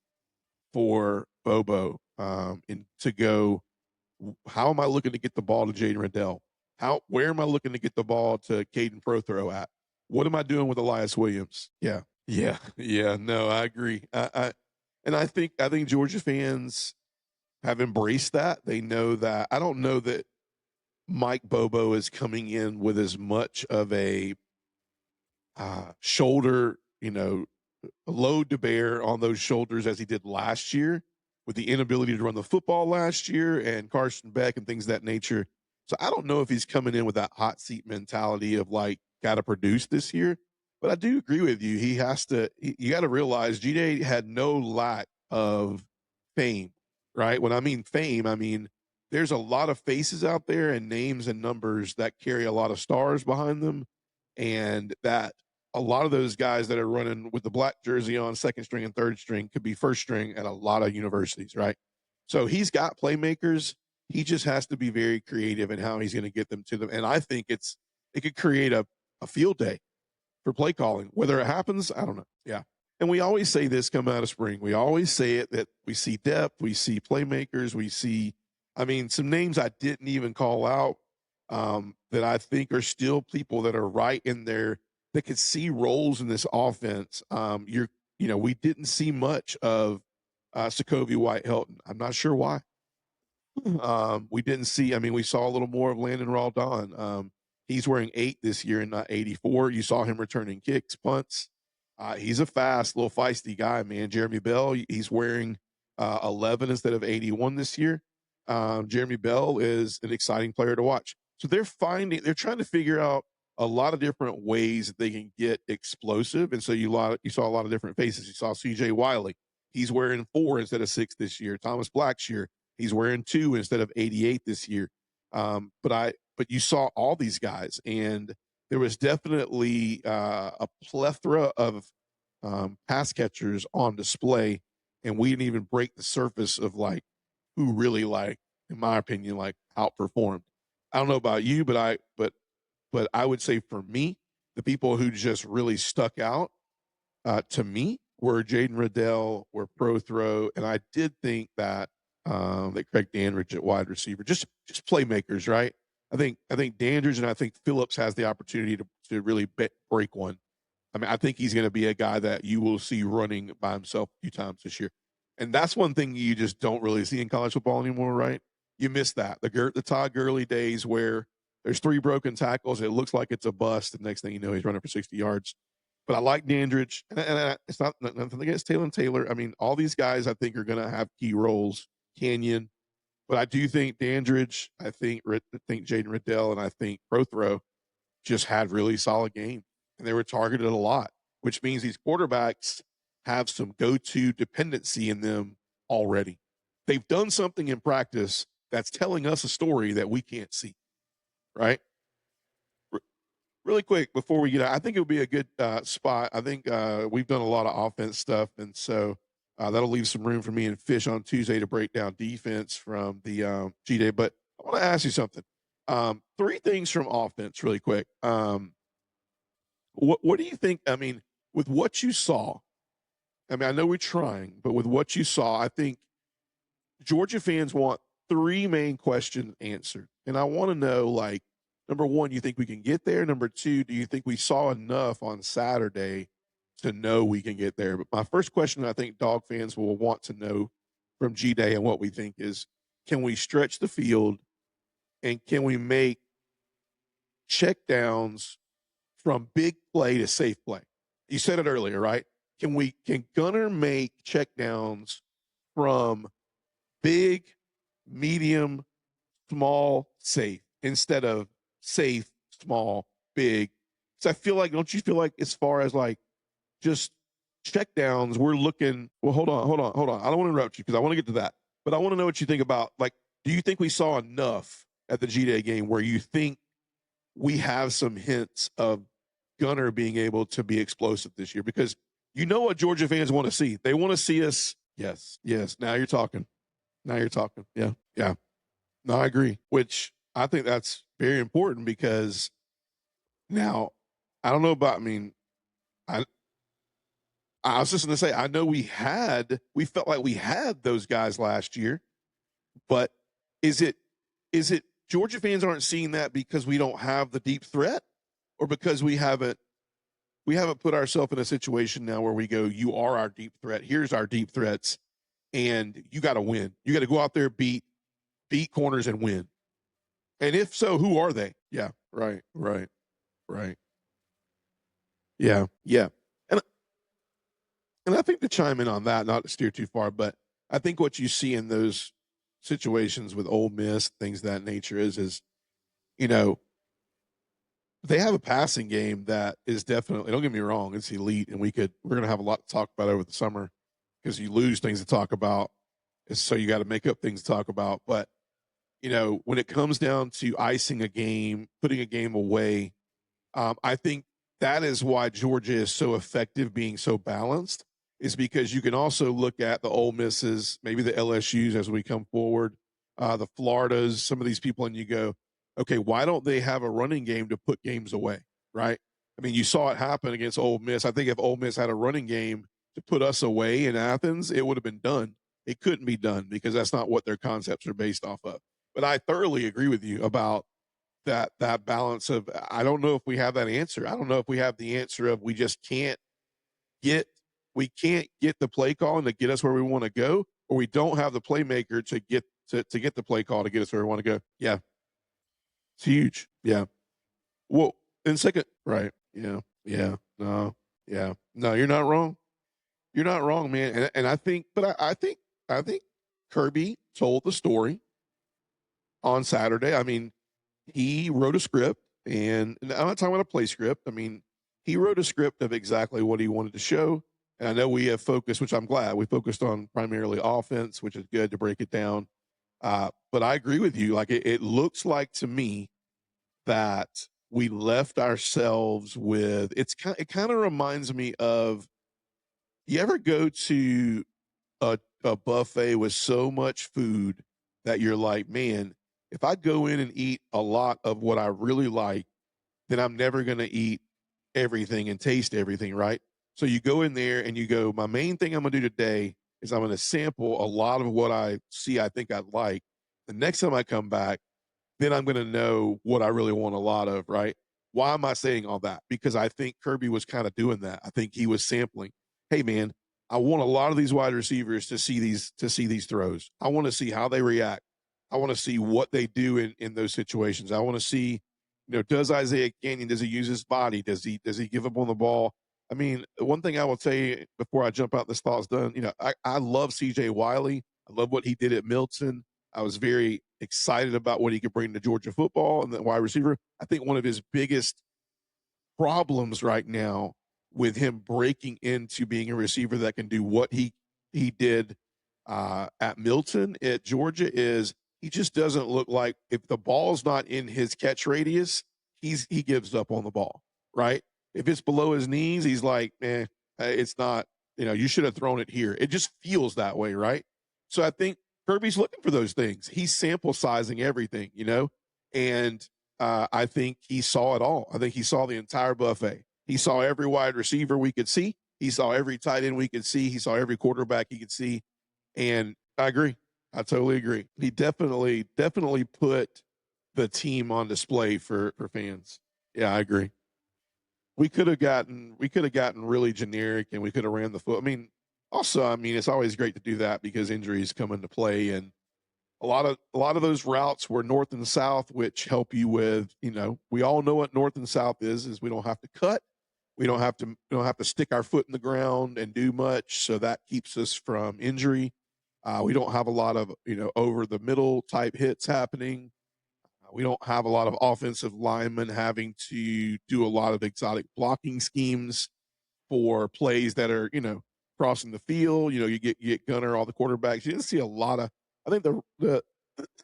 for Bobo and to go, how am I looking to get the ball to Jaden Riddell? Where am I looking to get the ball to Caden Prothrow at? What am I doing with Elias Williams? Yeah. No, I agree. I think Georgia fans have embraced that. They know that. I don't know that Mike Bobo is coming in with as much of a shoulder, load to bear on those shoulders as he did last year with the inability to run the football last year and Carson Beck and things of that nature. So I don't know if he's coming in with that hot seat mentality of like, got to produce this year. But I do agree with you. He has to, you got to realize G-Day had no lack of fame, right? When I mean fame, I mean, there's a lot of faces out there and names and numbers that carry a lot of stars behind them. And that a lot of those guys that are running with the black jersey on second string and third string could be first string at a lot of universities, right? So he's got playmakers. He just has to be very creative in how he's going to get them to them. And I think it could create a field day for play calling. Whether it happens, I don't know. Yeah. And we always say this come out of spring. We always say it that we see depth, we see playmakers, we see, some names I didn't even call out that I think are still people that are right in there that could see roles in this offense. We didn't see much of Sokovia White-Helton. I'm not sure why. We didn't see, we saw a little more of Landon Raldon. He's wearing 8 this year and not 84. You saw him returning kicks, punts. He's a fast, little feisty guy, man. Jeremy Bell, he's wearing 11 instead of 81 this year. Jeremy Bell is an exciting player to watch. So they're trying to figure out a lot of different ways that they can get explosive. And so you saw a lot of different faces. You saw CJ Wiley. He's wearing 4 instead of 6 this year. Thomas Blackshear, he's wearing 2 instead of 88 this year. But you saw all these guys, and there was definitely a plethora of pass catchers on display, and we didn't even break the surface of like who really, like, in my opinion, like outperformed. I don't know about you, but I would say for me, the people who just really stuck out to me were Jaden Riddell, were Prothrow, and I did think that Craig Dandridge at wide receiver, just playmakers, right? I think Dandridge and I think Phillips has the opportunity to really break one. I think he's going to be a guy that you will see running by himself a few times this year. And that's one thing you just don't really see in college football anymore, right? You miss that. The Todd Gurley days where there's 3 broken tackles. It looks like it's a bust. The next thing you know, he's running for 60 yards. But I like Dandridge. And it's not nothing against Taylor. All these guys I think are going to have key roles. Canyon. But I do think Dandridge, I think Jaden Riddell, and I think Prothrow just had really solid games. And they were targeted a lot, which means these quarterbacks have some go-to dependency in them already. They've done something in practice that's telling us a story that we can't see, right? Really quick before we get out, I think it would be a good spot. I think we've done a lot of offense stuff, and so that'll leave some room for me and Fish on Tuesday to break down defense from the G-Day. But I want to ask you something. 3 things from offense really quick. What do you think? With what you saw, I know we're trying, but with what you saw, I think Georgia fans want 3 main questions answered. And I want to know, like, number 1, you think we can get there? Number 2, do you think we saw enough on Saturday to know we can get there? But my first question I think Dog fans will want to know from G-Day and what we think is, can we stretch the field, and can we make check downs from big play to safe play? You said it earlier, right? Can Gunner make check downs from big, medium, small, safe instead of safe, small, big? So I feel like, don't you feel like as far as like just check downs, we're looking, well, hold on. I don't want to interrupt you because I want to get to that. But I want to know what you think about, like, do you think we saw enough at the G-Day game where you think we have some hints of Gunner being able to be explosive this year? Because you know what Georgia fans want to see. They want to see us. Yes. Now you're talking. Yeah. No, I agree, which I think that's very important because now I don't know about, I was just going to say, I know we felt like we had those guys last year, but is it Georgia fans aren't seeing that because we don't have the deep threat, or because we haven't put ourselves in a situation now where we go, you are our deep threat. Here's our deep threats, and you got to win. You got to go out there, beat corners and win. And if so, who are they? Yeah, right. Yeah. And I think to chime in on that, not to steer too far, but I think what you see in those situations with Ole Miss, things of that nature is, you know, they have a passing game that is definitely, don't get me wrong, it's elite, and we're going to have a lot to talk about over the summer because you lose things to talk about, so you got to make up things to talk about. But, when it comes down to icing a game, putting a game away, I think that is why Georgia is so effective being so balanced, is because you can also look at the Ole Misses, maybe the LSUs as we come forward, the Floridas, some of these people, and you go, okay, why don't they have a running game to put games away, right? I mean, you saw it happen against Ole Miss. I think if Ole Miss had a running game to put us away in Athens, it would have been done. It couldn't be done because that's not what their concepts are based off of. But I thoroughly agree with you about that balance of, I don't know if we have that answer. I don't know if we have the answer of we can't get the play call and to get us where we want to go, or we don't have the playmaker to get the play call to get us where we want to go. Yeah. It's huge. Yeah. Well, in second, right. Yeah. No, you're not wrong. You're not wrong, man. And I think Kirby told the story on Saturday. I mean, he wrote a script, and I'm not talking about a play script. I mean, he wrote a script of exactly what he wanted to show. And I know we have focused, which I'm glad we focused on primarily offense, which is good to break it down. But I agree with you. Like it looks like to me that we left ourselves with, it kind of reminds me of, you ever go to a buffet with so much food that you're like, man, if I go in and eat a lot of what I really like, then I'm never going to eat everything and taste everything, right? So you go in there and you go, my main thing I'm going to do today is I'm going to sample a lot of what I see I think I'd like. The next time I come back, then I'm going to know what I really want a lot of, right? Why am I saying all that? Because I think Kirby was kind of doing that. I think he was sampling. Hey, man, I want a lot of these wide receivers to see these throws. I want to see how they react. I want to see what they do in those situations. I want to see, does Isaiah Canyon, does he use his body? Does he give up on the ball? I mean, one thing I will say before I jump out, this thought's done, I love CJ Wiley. I love what he did at Milton. I was very excited about what he could bring to Georgia football and the wide receiver. I think one of his biggest problems right now with him breaking into being a receiver that can do what he did at Milton at Georgia is he just doesn't look like, if the ball's not in his catch radius, he gives up on the ball, right? If it's below his knees, he's like, it's not, you should have thrown it here. It just feels that way, right? So I think Kirby's looking for those things. He's sample sizing everything, and I think he saw it all. I think he saw the entire buffet. He saw every wide receiver we could see. He saw every tight end we could see. He saw every quarterback he could see. And I agree. I totally agree. He definitely put the team on display for fans. Yeah, I agree. We could have gotten really generic, and we could have ran the foot. I mean, it's always great to do that because injuries come into play, and A lot of those routes were north and south, which help you with, we all know what north and south is we don't have to cut. We don't have to stick our foot in the ground and do much. So that keeps us from injury. We don't have a lot of, over the middle type hits happening. We don't have a lot of offensive linemen having to do a lot of exotic blocking schemes for plays that are, crossing the field. You get Gunner, all the quarterbacks. You didn't see a lot of. I think the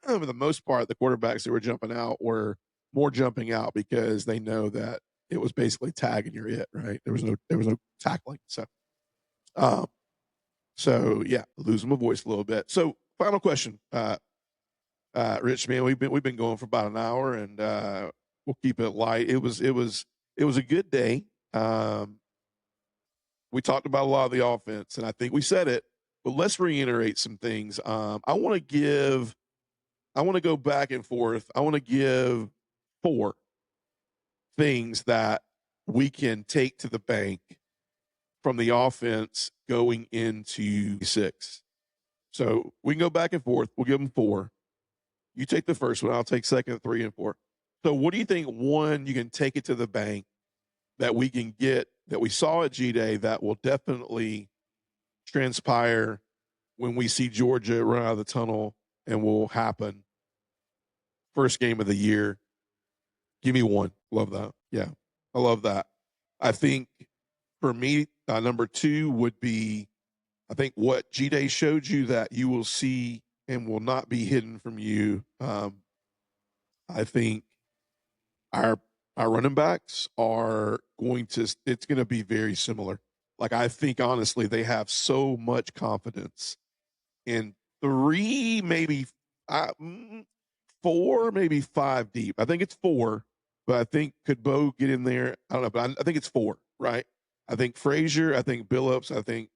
for the most part, the quarterbacks that were jumping out were more jumping out because they know that it was basically tag and you're it, right? There was no tackling. Um, so yeah, losing my voice a little bit. So final question, Rich, man, we've been going for about an hour, and we'll keep it light. It was a good day. We talked about a lot of the offense, and I think we said it, but let's reiterate some things. I want to go back and forth. I want to give 4 things that we can take to the bank from the offense going into 6. So we can go back and forth. We'll give them 4. You take the first one. I'll take second, 3, and 4. So what do you think, one, you can take it to the bank that we can get, that we saw at G-Day, that will definitely transpire when we see Georgia run out of the tunnel and will happen first game of the year? Give me one. Love that. Yeah, I love that. I think for me, number 2 would be, I think what G-Day showed you that you will see and will not be hidden from you. I think our running backs are it's going to be very similar. Like, I think honestly, they have so much confidence in 3, maybe 4, maybe 5 deep. I think it's 4, but I think could Bo get in there? I don't know, but I think it's 4, right? I think Frazier, I think Phillips, and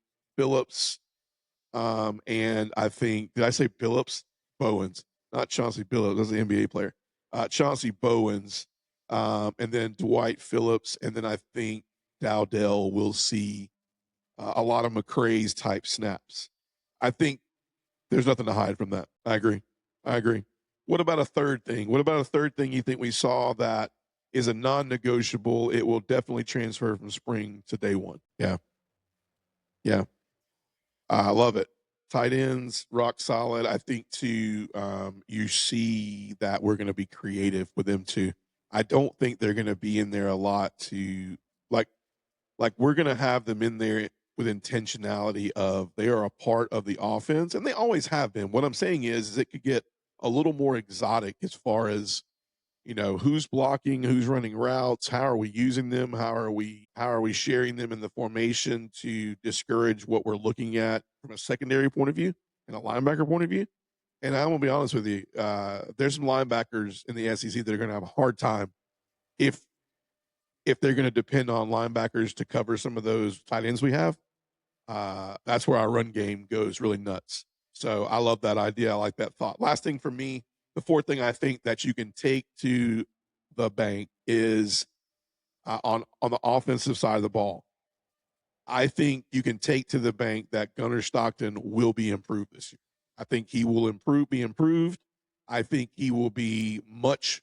I think, did I say Phillips? Bowens, not Chauncey Billups. That's an NBA player. Chauncey Bowens, and then Dwight Phillips, and then I think Dowdell will see a lot of McCray's type snaps. I think there's nothing to hide from that. I agree. What about a third thing? What about a third thing you think we saw that is a non-negotiable? It will definitely transfer from spring to day one. Yeah. I love it. Tight ends, rock solid. I think too, you see that we're going to be creative with them too. I don't think they're going to be in there a lot to like we're going to have them in there with intentionality of they are a part of the offense, and they always have been. What I'm saying is it could get a little more exotic as far as, who's blocking, who's running routes, how are we using them, how are we sharing them in the formation to discourage what we're looking at from a secondary point of view and a linebacker point of view. And I'm gonna be honest with you, there's some linebackers in the SEC that are going to have a hard time if they're going to depend on linebackers to cover some of those tight ends we have. That's where our run game goes really nuts. So I love that idea. I like that thought. Last thing for me, the 4th thing I think that you can take to the bank is on the offensive side of the ball. I think you can take to the bank that Gunner Stockton will be improved this year. I think he will be improved. I think he will be much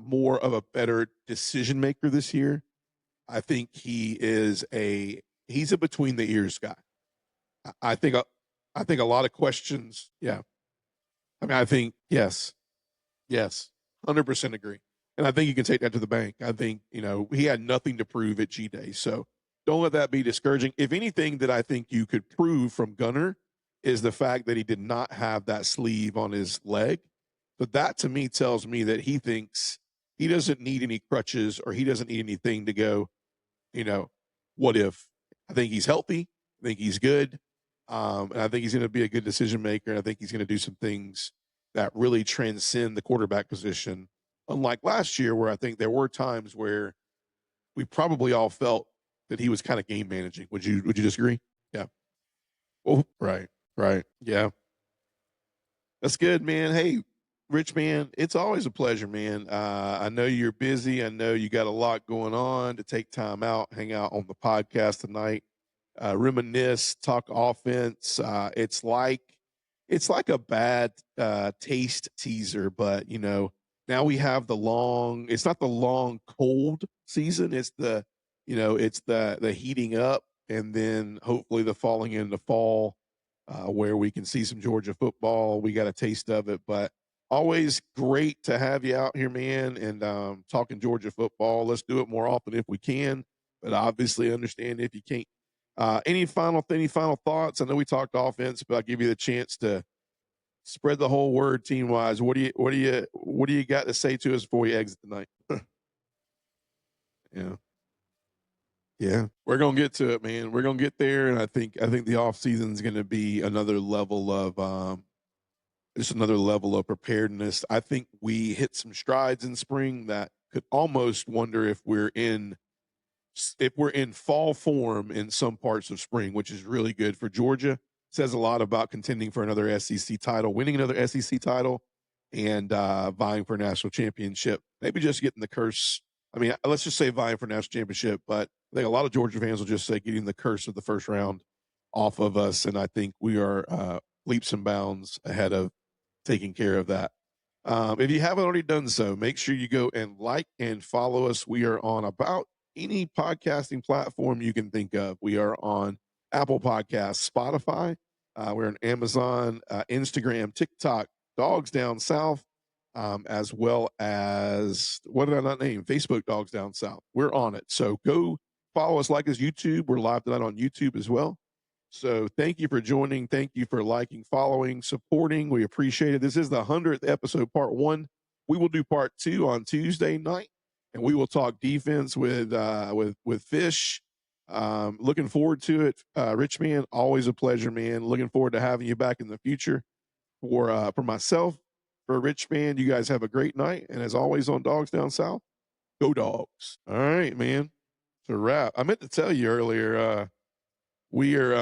more of a better decision maker this year. I think he's a between the ears guy. I think a lot of questions. Yeah. I mean, I think yes, 100% agree. And I think you can take that to the bank. I think, he had nothing to prove at G-Day. So don't let that be discouraging. If anything that I think you could prove from Gunner is the fact that he did not have that sleeve on his leg. But that to me tells me that he thinks he doesn't need any crutches or he doesn't need anything to go, what if? I think he's healthy. I think he's good. And I think he's going to be a good decision maker. And I think he's going to do some things that really transcend the quarterback position. Unlike last year, where I think there were times where we probably all felt that he was kind of game managing. Would you disagree? Yeah. Oh, right. Yeah. That's good, man. Hey, Rich, man, it's always a pleasure, man. I know you're busy. I know you got a lot going on to take time out, hang out on the podcast tonight, reminisce, talk offense. It's like it's like a bad taste teaser, but now we have it's not the long cold season, it's the heating up, and then hopefully the falling into fall, where we can see some Georgia football. We got a taste of it, but always great to have you out here, man, and talking Georgia football. Let's do it more often if we can, but obviously understand if you can't. Any final thoughts? I know we talked offense, but I'll give you the chance to spread the whole word team wise. What do you got to say to us before we exit tonight? Yeah. Yeah. We're gonna get to it, man. We're gonna get there. And I think the off season is gonna be another level of just another level of preparedness. I think we hit some strides in spring that could almost wonder if we're in fall form in some parts of spring, which is really good for Georgia. Says a lot about contending for another SEC title, winning another SEC title, and vying for a national championship. Maybe just getting the curse. I mean, let's just say vying for national championship, but I think a lot of Georgia fans will just say getting the curse of the first round off of us, and I think we are leaps and bounds ahead of taking care of that. If you haven't already done so, make sure you go and like and follow us. We are on about any podcasting platform you can think of. We are on Apple Podcasts, Spotify. We're on Amazon, Instagram, TikTok, Dawgs Down South, as well as, what did I not name? Facebook, Dawgs Down South. We're on it. So go follow us, like us, YouTube. We're live tonight on YouTube as well. So thank you for joining. Thank you for liking, following, supporting. We appreciate it. This is the 100th episode, part 1. We will do part 2 on Tuesday night, and we will talk defense with Fish. Looking forward to it. Richman, always a pleasure, man. Looking forward to having you back in the future. For myself, for Richman, you guys have a great night. And as always on Dawgs Down South, go Dogs. All right, man. It's a wrap. I meant to tell you earlier, we are